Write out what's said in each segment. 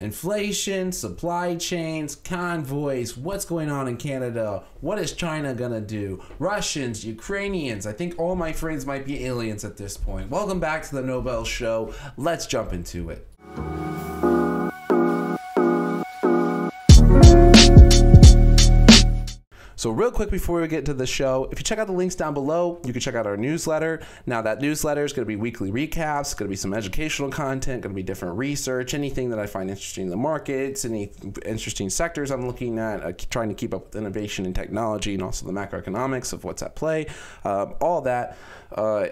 Inflation, supply chains, convoys, what's going on in Canada? What is China gonna do? Russians, Ukrainians, I think all my friends might be aliens at this point. Welcome back to the NoBS show. Let's jump into it. So real quick before we get to the show, if you check out the links down below, you can check out our newsletter. Now that newsletter is going to be weekly recaps, going to be some educational content, going to be different research, anything that I find interesting in the markets, any interesting sectors I'm looking at, trying to keep up with innovation and technology and also the macroeconomics of what's at play. All that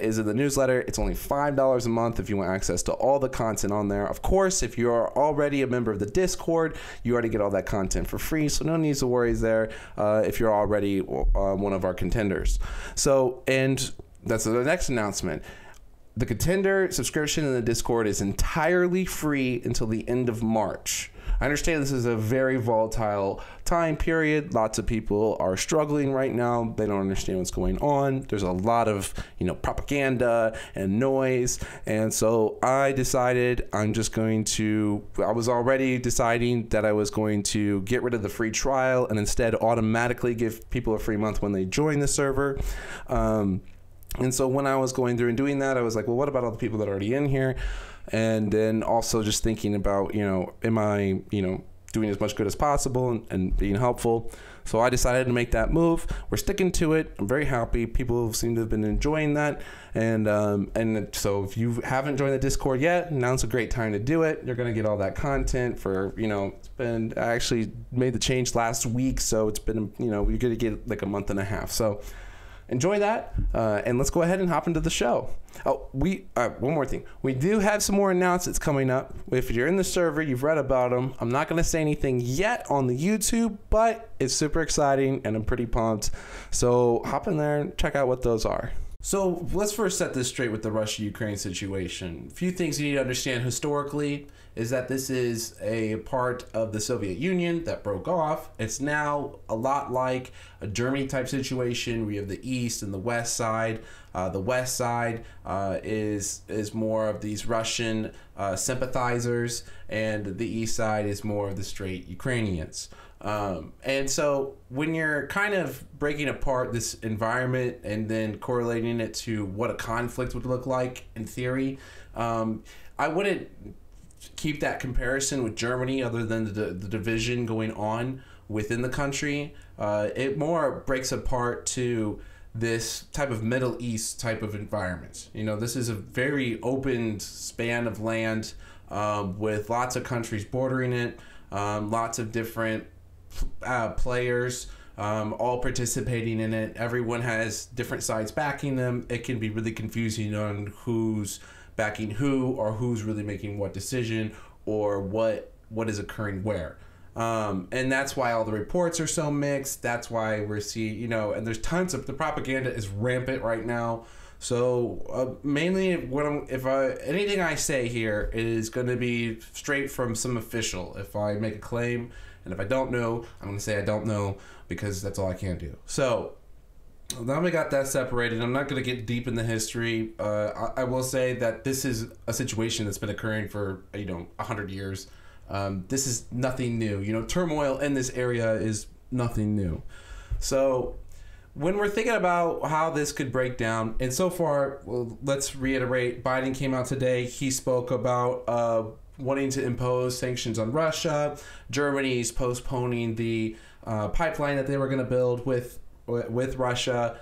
is in the newsletter. It's only $5 a month if you want access to all the content on there. Of course, if you're already a member of the Discord, you already get all that content for free, so no need to worry there if you're already one of our contenders. So, and that's the next announcement. The contender subscription in the Discord is entirely free until the end of March. I understand this is a very volatile time period. Lots of people are struggling right now. They don't understand what's going on. There's a lot of, propaganda and noise. And so I decided I was already deciding that I was going to get rid of the free trial and instead automatically give people a free month when they join the server. And so when I was going through and doing that, I was like, well, what about all the people that are already in here? And then also just thinking about, am I, doing as much good as possible and being helpful? So I decided to make that move. We're sticking to it. I'm very happy. People seem to have been enjoying that. And so if you haven't joined the Discord yet, now's a great time to do it. You're going to get all that content for, I actually made the change last week. So it's been, you're going to get like a month and a half. So enjoy that, and let's go ahead and hop into the show. Oh, one more thing. We do have some more announcements coming up. If you're in the server, you've read about them. I'm not going to say anything yet on the YouTube, but it's super exciting, and I'm pretty pumped. So hop in there and check out what those are. So let's first set this straight with the Russia-Ukraine situation. A few things you need to understand historically is that this is a part of the Soviet Union that broke off. It's now a lot like a Germany type situation. We have the east and the west side. The west side is more of these Russian sympathizers, and the east side is more of the straight Ukrainians. And so when you're kind of breaking apart this environment and then correlating it to what a conflict would look like in theory, I wouldn't keep that comparison with Germany other than the division going on within the country. It more breaks apart to this type of Middle East type of environment. This is a very open span of land with lots of countries bordering it, lots of different players all participating in it. Everyone has different sides backing them. It can be really confusing on who's backing who or who's really making what decision or what is occurring where. And that's why all the reports are so mixed. That's why we're seeing, and there's tons of, the propaganda is rampant right now. So mainly anything I say here is going to be straight from some official. If I make a claim and if I don't know, I'm going to say I don't know because that's all I can do. So now we got that separated. I'm not going to get deep in the history. I will say that this is a situation that's been occurring for 100 years. This is nothing new. Turmoil in this area is nothing new. So when we're thinking about how this could break down, and so far, well, let's reiterate, Biden came out today. He spoke about wanting to impose sanctions on Russia. Germany's postponing the pipeline that they were going to build with Russia,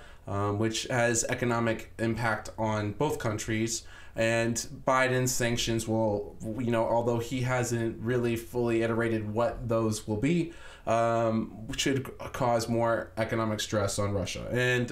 which has economic impact on both countries. And Biden's sanctions will, although he hasn't really fully iterated what those will be, should cause more economic stress on Russia. And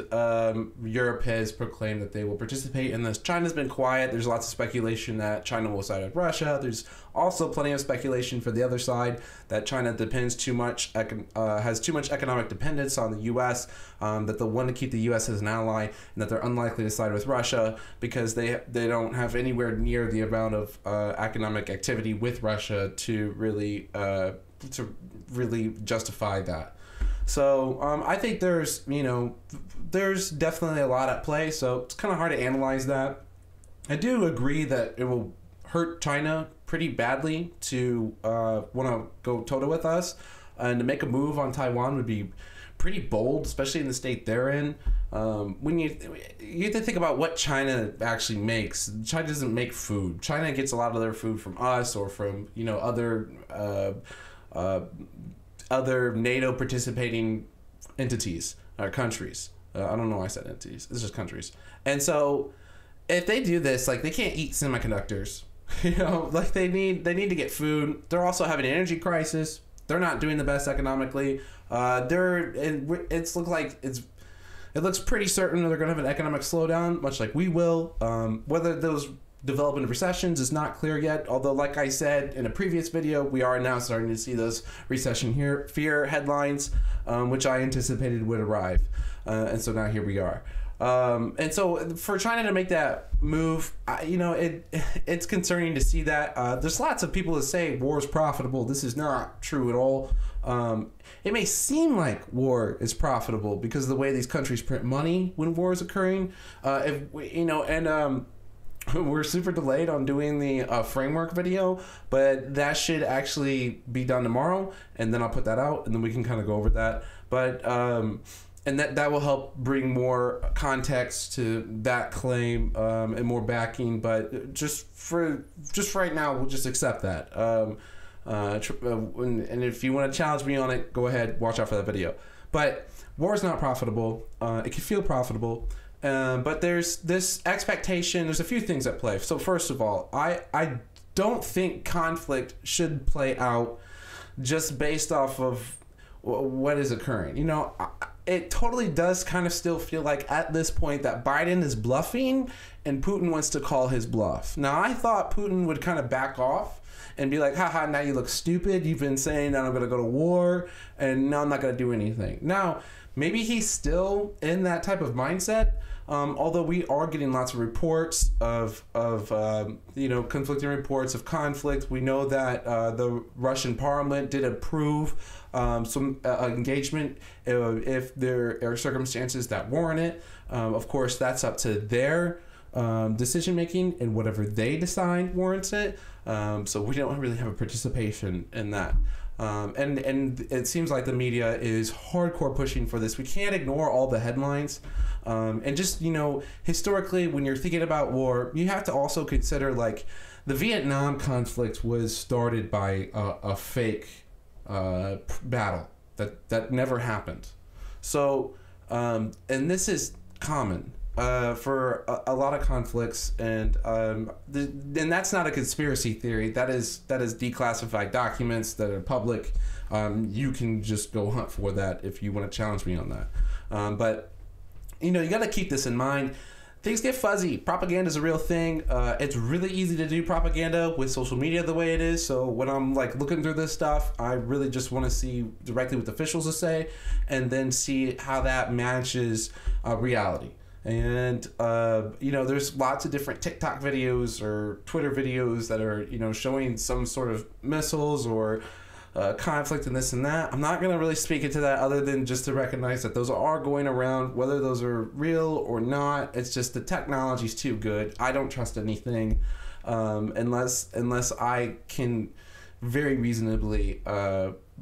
Europe has proclaimed that they will participate in this. China's been quiet. There's lots of speculation that China will side with Russia. There's also plenty of speculation for the other side that China depends too much, has too much economic dependence on the U.S., that they'll want to keep the U.S. as an ally, and that they're unlikely to side with Russia because they don't have anywhere near the amount of economic activity with Russia to really justify that. So I think there's definitely a lot at play. So it's kind of hard to analyze that. I do agree that it will hurt China pretty badly to want to go toe-to with us, and to make a move on Taiwan would be pretty bold, especially in the state they're in. When you have to think about what China actually makes. China doesn't make food. China gets a lot of their food from us or from, you know, other NATO participating entities or countries. I don't know why I said entities. It's just countries. And so if they do this, like, they can't eat semiconductors. You know, like, they need to get food. They're also having an energy crisis. They're not doing the best economically. It looks pretty certain they're going to have an economic slowdown, much like we will. Whether those develop into recessions is not clear yet. Although, like I said in a previous video, we are now starting to see those recession fear headlines, which I anticipated would arrive. And so now here we are. And so for China to make that move, you know, it's concerning to see that. There's lots of people that say war is profitable. This is not true at all. It may seem like war is profitable because of the way these countries print money when war is occurring. We're super delayed on doing the framework video, but that should actually be done tomorrow, and then I'll put that out, and then we can kind of go over that. But and that will help bring more context to that claim, and more backing. But just for right now, we'll just accept that. And if you want to challenge me on it, go ahead, watch out for that video. But war is not profitable. It can feel profitable, but there's this expectation. There's a few things at play. So first of all, I don't think conflict should play out just based off of what is occurring. You know, it totally does kind of still feel like at this point that Biden is bluffing and Putin wants to call his bluff. Now, I thought Putin would kind of back off and be like, haha, now you look stupid. You've been saying that I'm going to go to war and now I'm not going to do anything. Now, maybe he's still in that type of mindset. Although we are getting lots of reports of you know, conflicting reports of conflict. We know that the Russian parliament did approve some engagement if there are circumstances that warrant it. Of course, that's up to their decision making, and whatever they decide warrants it. So we don't really have a participation in that. And it seems like the media is hardcore pushing for this. We can't ignore all the headlines. And just, you know, historically, when you're thinking about war, you have to also consider, like, the Vietnam conflict was started by a fake battle that never happened. So, and this is common for a lot of conflicts, and that's not a conspiracy theory. That is declassified documents that are public. You can just go hunt for that if you want to challenge me on that. But you know, you got to keep this in mind. Things get fuzzy. Propaganda is a real thing. It's really easy to do propaganda with social media the way it is. So when I'm like looking through this stuff, I really just want to see directly what the officials will say, and then see how that matches reality. And you know, there's lots of different TikTok videos or Twitter videos that are, you know, showing some sort of missiles or conflict and this and that. I'm not going to really speak into that other than just to recognize that those are going around. Whether those are real or not, it's just the technology's too good. I don't trust anything unless I can very reasonably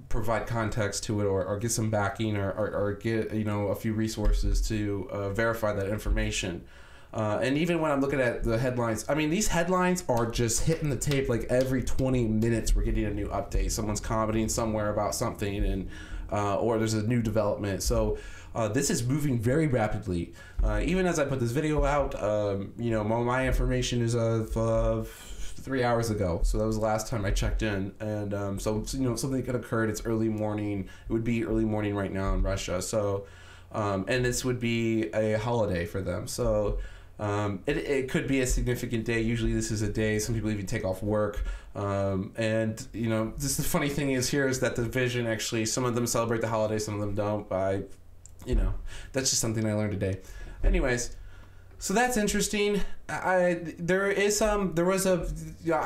provide context to it, or get some backing, or get, you know, a few resources to verify that information. And even when I'm looking at the headlines, I mean, these headlines are just hitting the tape. Like every 20 minutes we're getting a new update. Someone's commenting somewhere about something, and or there's a new development. So this is moving very rapidly. Even as I put this video out, you know, my information is of 3 hours ago. So that was the last time I checked in. And so, you know, something could occur. It's early morning. It would be early morning right now in Russia. So, and this would be a holiday for them. So it could be a significant day. Usually this is a day some people even take off work. And, you know, this, the funny thing is here is that the vision, actually, some of them celebrate the holiday, some of them don't. You know, that's just something I learned today. Anyways, so that's interesting. I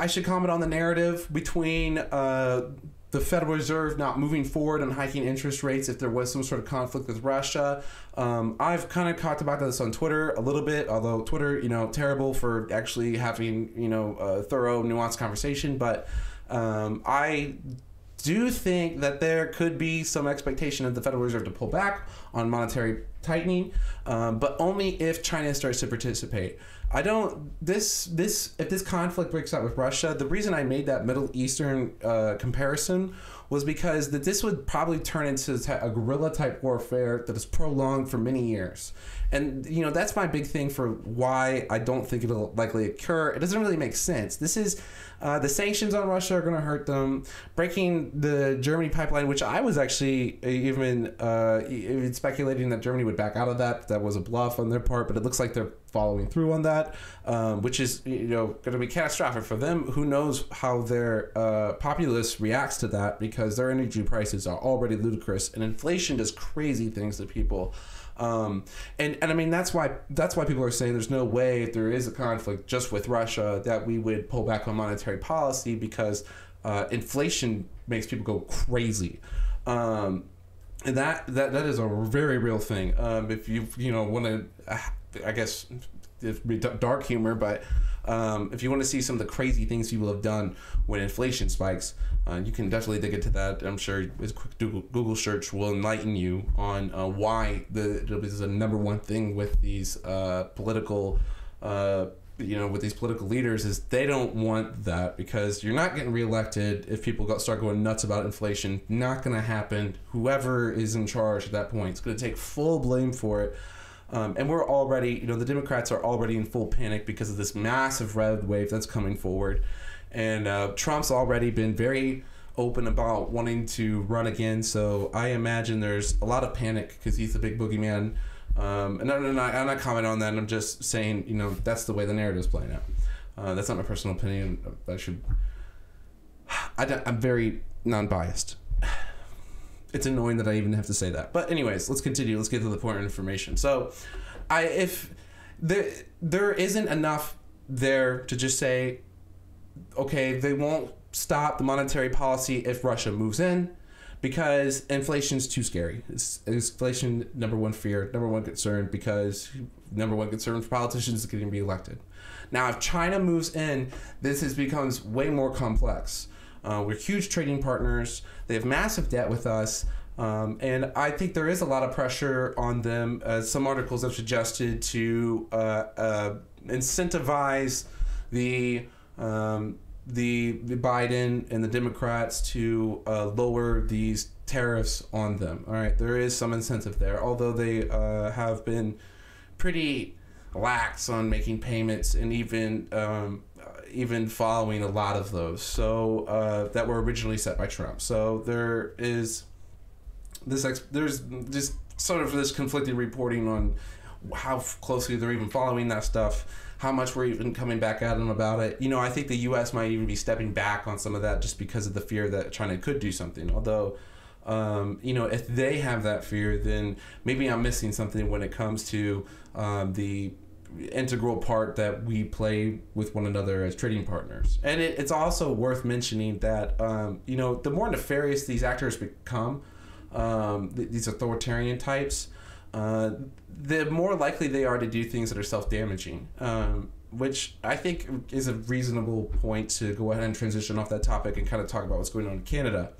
should comment on the narrative between the the Federal Reserve not moving forward and hiking interest rates if there was some sort of conflict with Russia. I've kind of talked about this on Twitter a little bit, although Twitter, terrible for actually having, a thorough, nuanced conversation. But I do think that there could be some expectation of the Federal Reserve to pull back on monetary tightening, but only if China starts to participate. If this conflict breaks out with Russia, the reason I made that Middle Eastern comparison was because this would probably turn into a guerrilla type warfare that is prolonged for many years. And, that's my big thing for why I don't think it'll likely occur. It doesn't really make sense. This is the sanctions on Russia are going to hurt them. Breaking the Germany pipeline, which I was actually even speculating that Germany would back out of that. That was a bluff on their part, but it looks like they're following through on that, which is going to be catastrophic for them. Who knows how their populace reacts to that, because their energy prices are already ludicrous and inflation does crazy things to people. And I mean, that's why people are saying there's no way, if there is a conflict just with Russia, that we would pull back on monetary policy, because inflation makes people go crazy. And that is a very real thing. If you want to, I guess, it's dark humor, but if you want to see some of the crazy things people have done when inflation spikes, you can definitely dig into that. I'm sure a quick Google search will enlighten you on why this is the number one thing with these political with these political leaders, is they don't want that, because you're not getting reelected if people start going nuts about inflation. Not going to happen. Whoever is in charge at that point is going to take full blame for it. And we're already, the Democrats are already in full panic because of this massive red wave that's coming forward. And Trump's already been very open about wanting to run again. So I imagine there's a lot of panic because he's the big boogeyman. And I'm not commenting on that. I'm just saying, that's the way the narrative's playing out. That's not my personal opinion. I'm very non-biased. It's annoying that I even have to say that. But anyways, let's continue. Let's get to the point of information. So if there isn't enough there to just say, okay, they won't stop the monetary policy if Russia moves in, because inflation's too scary. It's inflation, number one fear, number one concern, because number one concern for politicians is getting reelected. Now, if China moves in, this becomes way more complex. We're huge trading partners. They have massive debt with us. And I think there is a lot of pressure on them. Some articles have suggested to incentivize the Biden and the Democrats to lower these tariffs on them. All right, there is some incentive there, although they have been pretty lax on making payments and even following a lot of those, so that were originally set by Trump. So there's just sort of this conflicting reporting on how closely they're even following that stuff, how much we're even coming back at them about it. I think the U.S. might even be stepping back on some of that just because of the fear that China could do something. Although, if they have that fear, then maybe I'm missing something when it comes to the integral part that we play with one another as trading partners. And it's also worth mentioning that, the more nefarious these actors become, these authoritarian types, the more likely they are to do things that are self-damaging, which I think is a reasonable point to go ahead and transition off that topic and kind of talk about what's going on in Canada.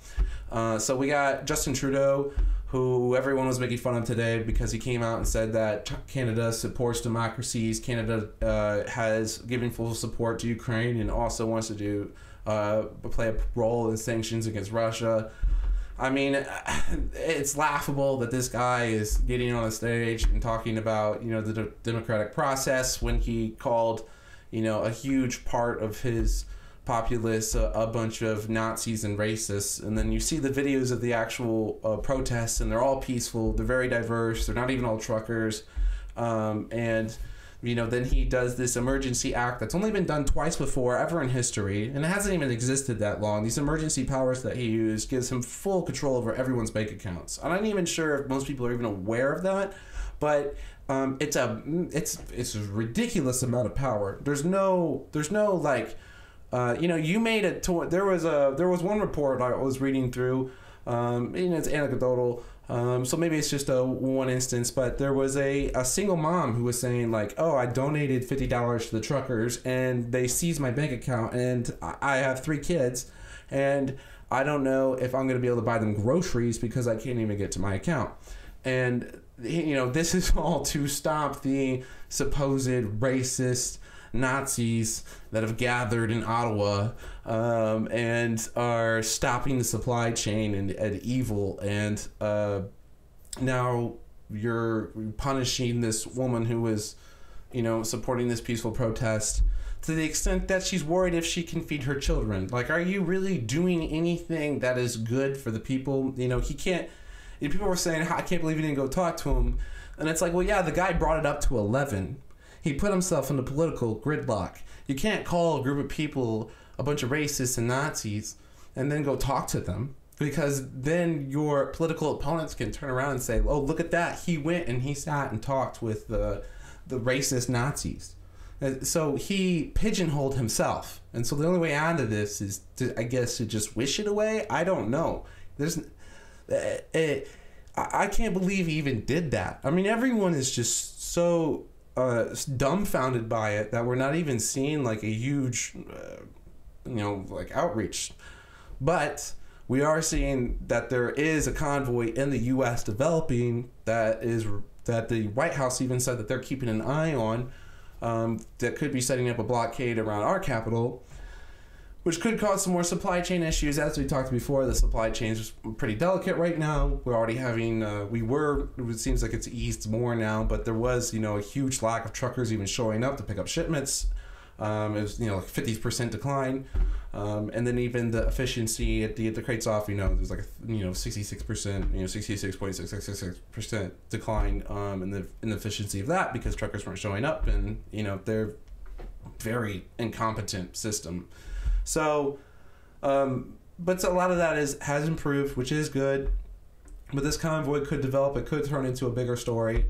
So we got Justin Trudeau, who everyone was making fun of today because he came out and said that Canada supports democracies. Canada has given full support to Ukraine and also wants to play a role in sanctions against Russia. I mean, it's laughable that this guy is getting on a stage and talking about, the democratic process when he called, a huge part of his populace a bunch of Nazis and racists. And then you see the videos of the actual protests, and they're all peaceful. They're very diverse. They're not even all truckers. Then he does this emergency act that's only been done twice before ever in history, and it hasn't even existed that long. These emergency powers that he used gives him full control over everyone's bank accounts. I'm not even sure if most people are even aware of that, but it's a ridiculous amount of power. There's no like You know, you made it to, there was one report I was reading through, and it's anecdotal, so maybe it's just a one instance, but there was a single mom who was saying like, oh, I donated $50 to the truckers and they seized my bank account, and I have 3 kids, and I don't know if I'm going to be able to buy them groceries because I can't even get to my account. And, you know, this is all to stop the supposed racist Nazis that have gathered in Ottawa, and are stopping the supply chain and evil. And now you're punishing this woman who was, you know, supporting this peaceful protest to the extent that she's worried if she can feed her children. Like, are you really doing anything that is good for the people? You know, he can't. People were saying, I can't believe you didn't go talk to him. And it's like, well, yeah, the guy brought it up to 11. He put himself in a political gridlock. You can't call a group of people a bunch of racists and Nazis and then go talk to them, because then your political opponents can turn around and say, oh, look at that. He went and he sat and talked with the racist Nazis. So he pigeonholed himself. And so the only way out of this is, I guess, to just wish it away. I don't know. I can't believe he even did that. I mean, everyone is just so dumbfounded by it that we're not even seeing like a huge, you know, like outreach. But we are seeing that there is a convoy in the U.S. developing that the White House even said that they're keeping an eye on, that could be setting up a blockade around our capital, which could cause some more supply chain issues. As we talked before, the supply chain is pretty delicate right now. We're already having, it seems like it's eased more now, but there was, you know, a huge lack of truckers even showing up to pick up shipments. It was, you know, like 50% decline. And then even the efficiency at the crates off, you know, there's like, 66%, 66.666% decline in the efficiency of that, because truckers weren't showing up, and, you know, they're very incompetent system. So, but a lot of that has improved, which is good. But this convoy could develop, it could turn into a bigger story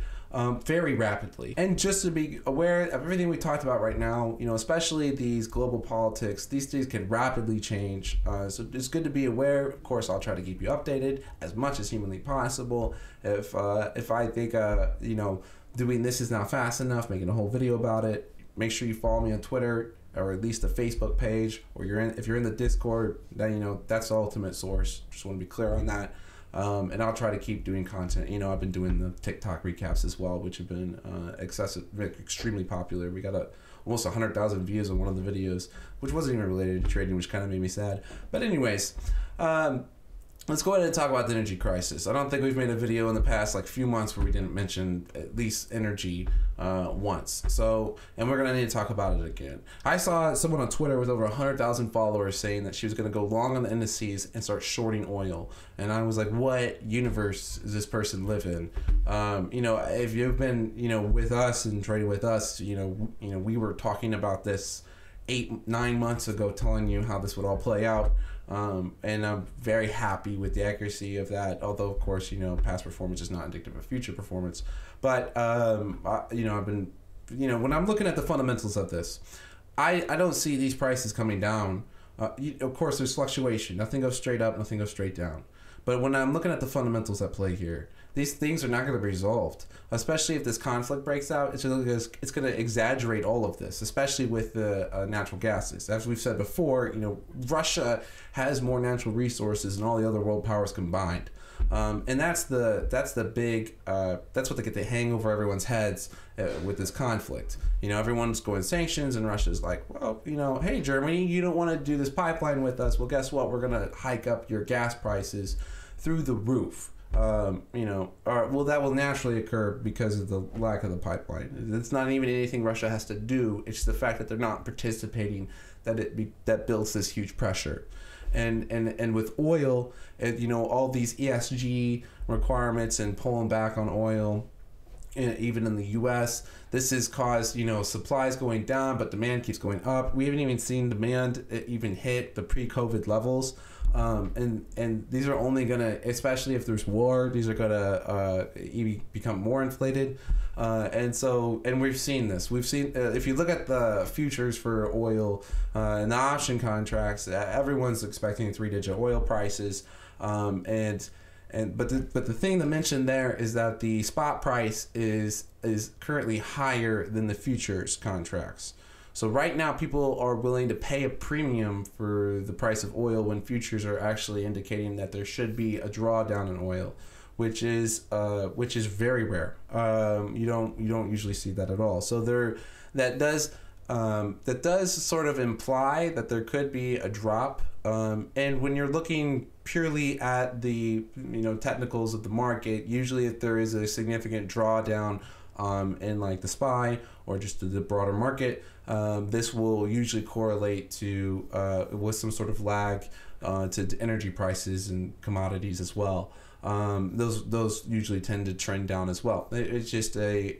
very rapidly. And just to be aware of everything we talked about right now, you know, especially these global politics, these things can rapidly change. So it's good to be aware. Of course, I'll try to keep you updated as much as humanly possible. If I think, you know, doing this is not fast enough, making a whole video about it, make sure you follow me on Twitter, or at least the Facebook page, or if you're in the Discord, then, you know, that's the ultimate source. Just want to be clear on that. And I'll try to keep doing content. You know, I've been doing the TikTok recaps as well, which have been extremely popular. We got almost 100,000 views on one of the videos, which wasn't even related to trading, which kind of made me sad. But anyways, let's go ahead and talk about the energy crisis. I don't think we've made a video in the past like few months where we didn't mention at least energy once. So, and we're gonna need to talk about it again. I saw someone on Twitter with over 100,000 followers saying that she was gonna go long on the indices and start shorting oil. And I was like, what universe does this person live in? You know, if you've been, you know, with us and trading with us, you know, we were talking about this 8-9 months ago, telling you how this would all play out. And I'm very happy with the accuracy of that, although of course, you know, past performance is not indicative of future performance. But you know, I've been, you know, when I'm looking at the fundamentals of this, I don't see these prices coming down. Of course, there's fluctuation. Nothing goes straight up, nothing goes straight down. But when I'm looking at the fundamentals at play here, these things are not going to be resolved, especially if this conflict breaks out. It's going to exaggerate all of this, especially with the natural gases. As we've said before, you know, Russia has more natural resources than all the other world powers combined, and that's the big that's what they get to hang over everyone's heads with this conflict. You know, everyone's going sanctions, and Russia's like, well, you know, hey Germany, you don't want to do this pipeline with us. Well, guess what? We're going to hike up your gas prices through the roof. You know, well, that will naturally occur because of the lack of the pipeline. It's not even anything Russia has to do. It's the fact that they're not participating that builds this huge pressure. And with oil, you know, all these ESG requirements and pulling back on oil, even in the U.S., this has caused, you know, supplies going down, but demand keeps going up. We haven't even seen demand even hit the pre-COVID levels. And these are only gonna, especially if there's war, these are gonna become more inflated. And we've seen this. We've seen if you look at the futures for oil and the option contracts, everyone's expecting 3-digit oil prices. But the thing to mention there is that the spot price is currently higher than the futures contracts. So right now, people are willing to pay a premium for the price of oil when futures are actually indicating that there should be a drawdown in oil, which is very rare. You don't usually see that at all. So that does sort of imply that there could be a drop. And when you're looking purely at the technicals of the market, usually if there is a significant drawdown in like the SPY or just the broader market, this will usually correlate to with some sort of lag to energy prices and commodities as well. Those usually tend to trend down as well. It's just a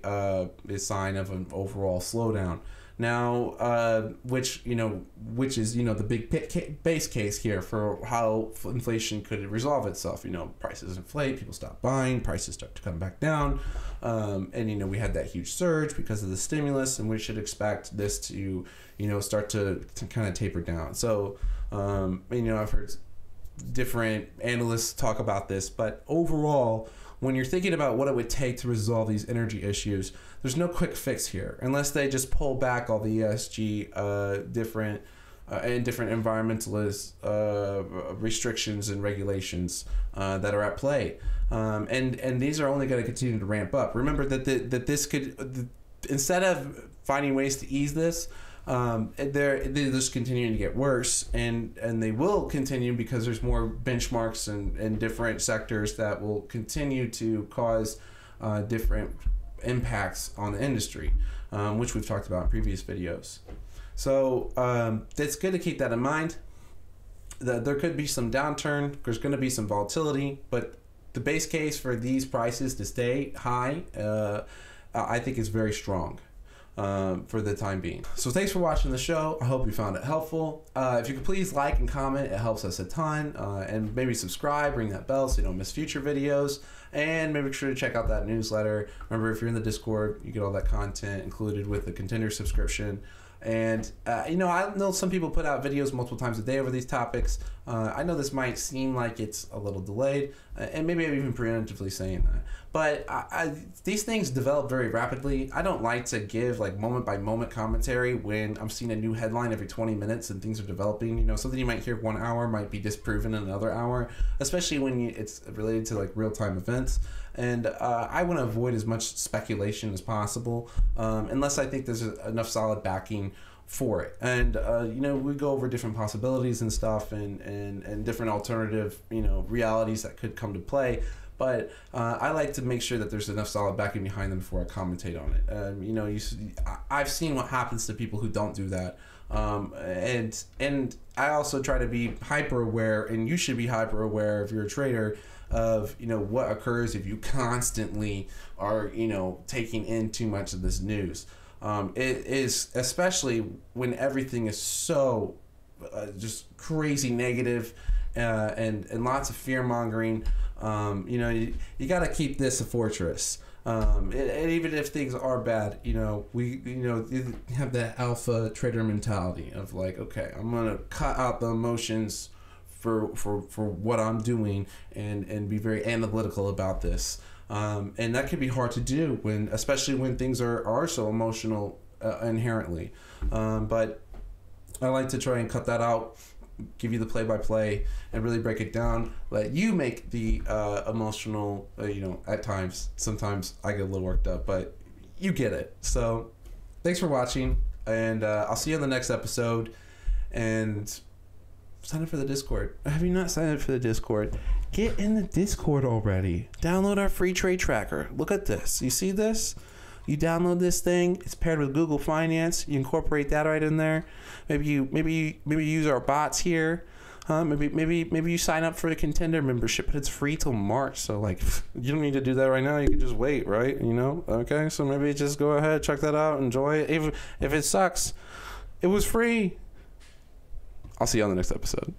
sign of an overall slowdown. Now, which is the big base case here for how inflation could resolve itself. Prices inflate, people stop buying, prices start to come back down, and we had that huge surge because of the stimulus, and we should expect this to start to kind of taper down. So, I've heard different analysts talk about this, but overall, when you're thinking about what it would take to resolve these energy issues, there's no quick fix here unless they just pull back all the ESG different environmentalist restrictions and regulations that are at play, and these are only going to continue to ramp up. Remember that this could, instead of finding ways to ease this, they're just continuing to get worse, and they will continue because there's more benchmarks and different sectors that will continue to cause different impacts on the industry, which we've talked about in previous videos. So it's good to keep that in mind. That there could be some downturn, there's going to be some volatility, but the base case for these prices to stay high, I think is very strong. For the time being. So thanks for watching the show. I hope you found it helpful. If you could please like and comment, it helps us a ton. And maybe subscribe, ring that bell so you don't miss future videos. And maybe make sure to check out that newsletter. Remember, if you're in the Discord, you get all that content included with the contender subscription. And I know some people put out videos multiple times a day over these topics. I know this might seem like it's a little delayed, and maybe I'm even preemptively saying that. But these things develop very rapidly. I don't like to give like moment by moment commentary when I'm seeing a new headline every 20 minutes and things are developing. Something you might hear 1 hour might be disproven in another hour, especially when it's related to like real-time events. And I want to avoid as much speculation as possible, unless I think there's enough solid backing for it. And we go over different possibilities and stuff, and different alternative realities that could come to play. But I like to make sure that there's enough solid backing behind them before I commentate on it. I've seen what happens to people who don't do that. And I also try to be hyper aware, and you should be hyper aware if you're a trader of what occurs if you constantly are taking in too much of this news. It is, especially when everything is so just crazy negative, and lots of fear mongering. You got to keep this a fortress. And even if things are bad, we have that alpha trader mentality of like, okay, I'm gonna cut out the emotions for what I'm doing and be very analytical about this. And that can be hard to do especially when things are so emotional inherently. But I like to try and cut that out, give you the play-by-play, and really break it down. Let you make the emotional, at times. Sometimes I get a little worked up, but you get it. So thanks for watching, and I'll see you in the next episode. And sign up for the Discord. Have you not signed up for the Discord? Get in the Discord already. Download our free trade tracker. Look at this. You see this? You download this thing. It's paired with Google Finance. You incorporate that right in there. Maybe you use our bots here. Maybe you sign up for the contender membership, but it's free till March. So like, you don't need to do that right now. You can just wait, right? Okay. So maybe just go ahead, check that out, enjoy it. If it sucks, it was free. I'll see you on the next episode.